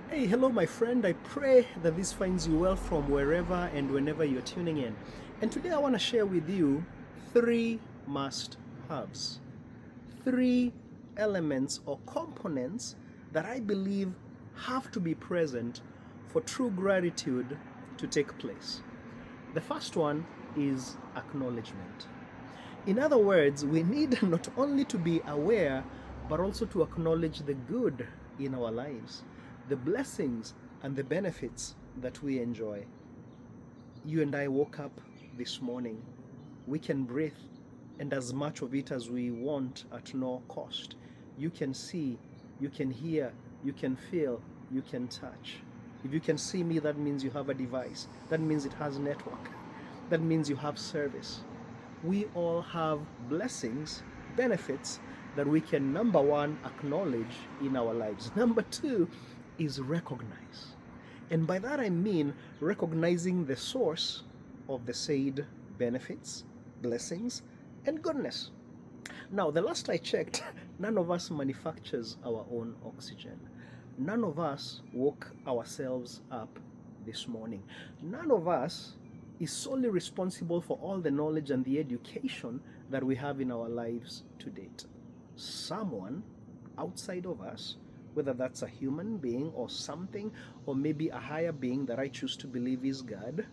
Hey, hello, my friend. I pray that this finds you well from wherever and whenever you're tuning in. And today I want to share with you three must haves, three elements or components that I believe have to be present for true gratitude to take place. The first one is acknowledgement. In other words, we need not only to be aware, but also to acknowledge the good in our lives, the blessings and the benefits that we enjoy. You and I woke up this morning. We can breathe, and as much of it as we want at no cost. You can see, you can hear, you can feel, you can touch. If you can see me, that means you have a device. That means it has network. That means you have service. We all have blessings, benefits that we can, number one, acknowledge in our lives. Number two is recognize. And by that I mean recognizing the source of the said benefits, blessings, and goodness. Now, the last I checked, none of us manufactures our own oxygen. None of us woke ourselves up this morning. None of us is solely responsible for all the knowledge and the education that we have in our lives to date. Someone outside of us, whether that's a human being or something, or maybe a higher being that I choose to believe is God,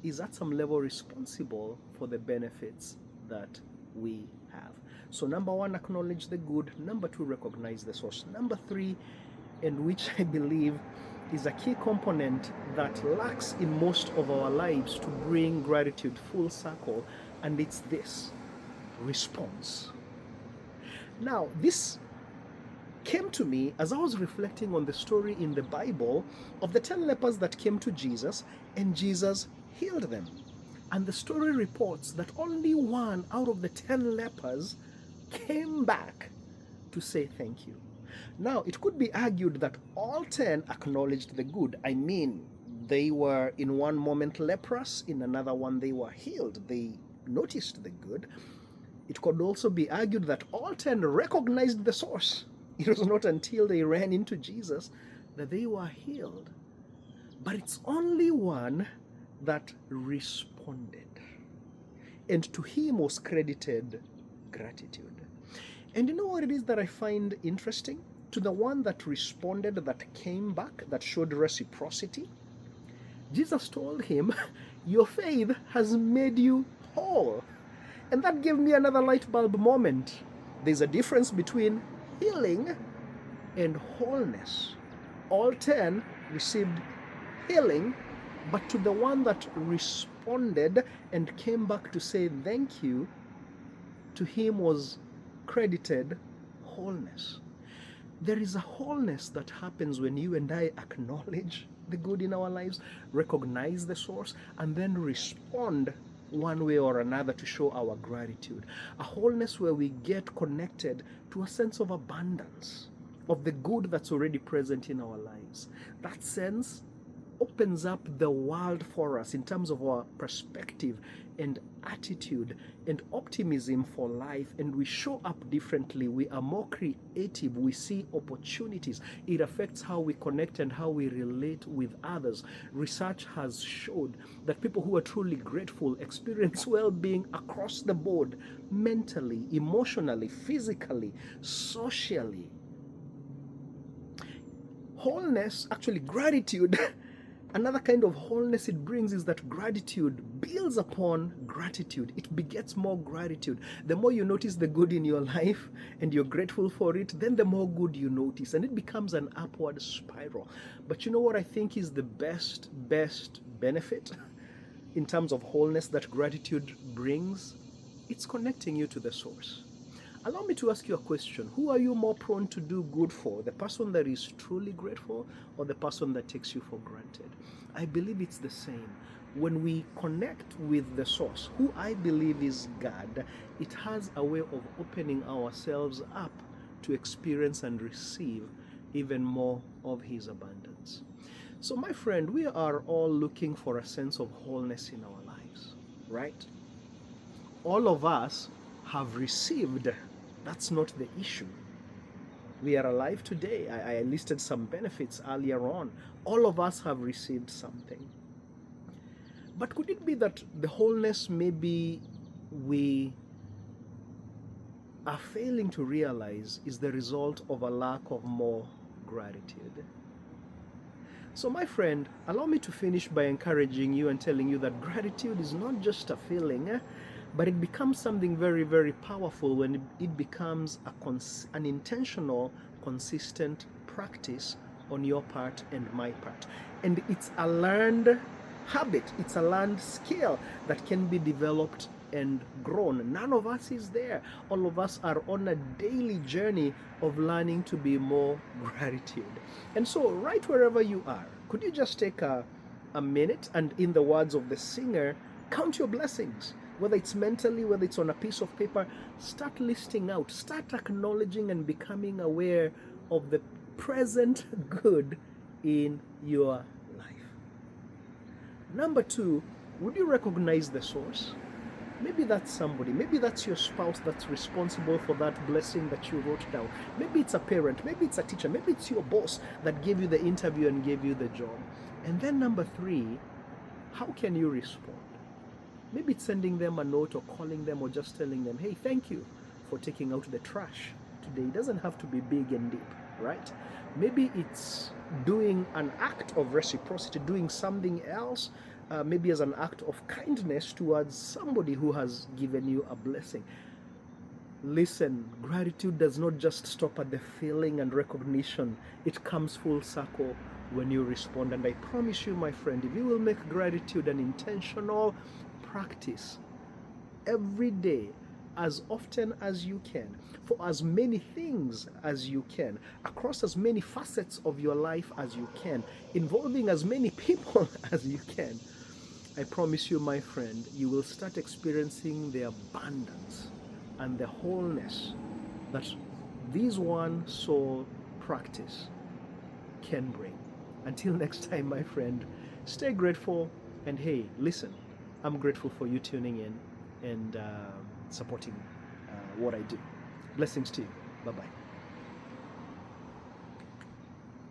is at some level responsible for the benefits that we have. So, number one, acknowledge the good. Number two, recognize the source. Number three, and which I believe is a key component that lacks in most of our lives to bring gratitude full circle, and it's this: response. Now, this came to me as I was reflecting on the story in the Bible of the 10 lepers that came to Jesus and Jesus healed them. And the story reports that only one out of the 10 lepers came back to say thank you. Now, it could be argued that all 10 acknowledged the good. I mean, they were in one moment leprous, in another one they were healed. They noticed the good. It could also be argued that all 10 recognized the source. It was not until they ran into Jesus that they were healed. But it's only one that responded. And to him was credited gratitude. And you know what it is that I find interesting? To the one that responded, that came back, that showed reciprocity, Jesus told him, "Your faith has made you whole." And that gave me another light bulb moment. There's a difference between healing and wholeness. All 10 received healing, but to the one that responded and came back to say thank you, to him was credited wholeness. There is a wholeness that happens when you and I acknowledge the good in our lives, recognize the source, and then respond one way or another to show our gratitude. A wholeness where we get connected to a sense of abundance, of the good that's already present in our lives. That sense opens up the world for us in terms of our perspective and attitude and optimism for life, and we show up differently. We are more creative. We see opportunities. It affects how we connect and how we relate with others. Research has showed that people who are truly grateful experience well-being across the board, mentally, emotionally, physically, socially. Wholeness, actually gratitude, another kind of wholeness it brings is that gratitude builds upon gratitude. It begets more gratitude. The more you notice the good in your life and you're grateful for it, then the more good you notice, and it becomes an upward spiral. But you know what I think is the best benefit in terms of wholeness that gratitude brings? It's connecting you to the source. Allow me to ask you a question. Who are you more prone to do good for? The person that is truly grateful or the person that takes you for granted? I believe it's the same. When we connect with the source, who I believe is God, it has a way of opening ourselves up to experience and receive even more of His abundance. So, my friend, we are all looking for a sense of wholeness in our lives, right? All of us have received. That's not the issue. We are alive today. I listed some benefits earlier on. All of us have received something. But could it be that the wholeness maybe we are failing to realize is the result of a lack of more gratitude? So, my friend, allow me to finish by encouraging you and telling you that gratitude is not just a feeling, but it becomes something very, very powerful when it becomes an intentional, consistent practice on your part and my part. And it's a learned habit, it's a learned skill that can be developed and grown. None of us is there. All of us are on a daily journey of learning to be more gratitude. And so, right wherever you are, could you just take a minute and, in the words of the singer, count your blessings? Whether it's mentally, whether it's on a piece of paper, start listing out, start acknowledging and becoming aware of the present good in your life. Number two, would you recognize the source? Maybe that's somebody. Maybe that's your spouse that's responsible for that blessing that you wrote down. Maybe it's a parent. Maybe it's a teacher. Maybe it's your boss that gave you the interview and gave you the job. And then number three, how can you respond? Maybe it's sending them a note or calling them or just telling them, hey, thank you for taking out the trash today. It doesn't have to be big and deep, right? Maybe it's doing an act of reciprocity, doing something else, maybe as an act of kindness towards somebody who has given you a blessing. Listen, gratitude does not just stop at the feeling and recognition. It comes full circle when you respond. And I promise you, my friend, if you will make gratitude an intentional practice every day, as often as you can, for as many things as you can, across as many facets of your life as you can, involving as many people as you can, I promise you, my friend, you will start experiencing the abundance and the wholeness that this one soul practice can bring. Until next time, my friend, stay grateful. And hey, listen, I'm grateful for you tuning in and supporting what I do. Blessings to you. Bye-bye.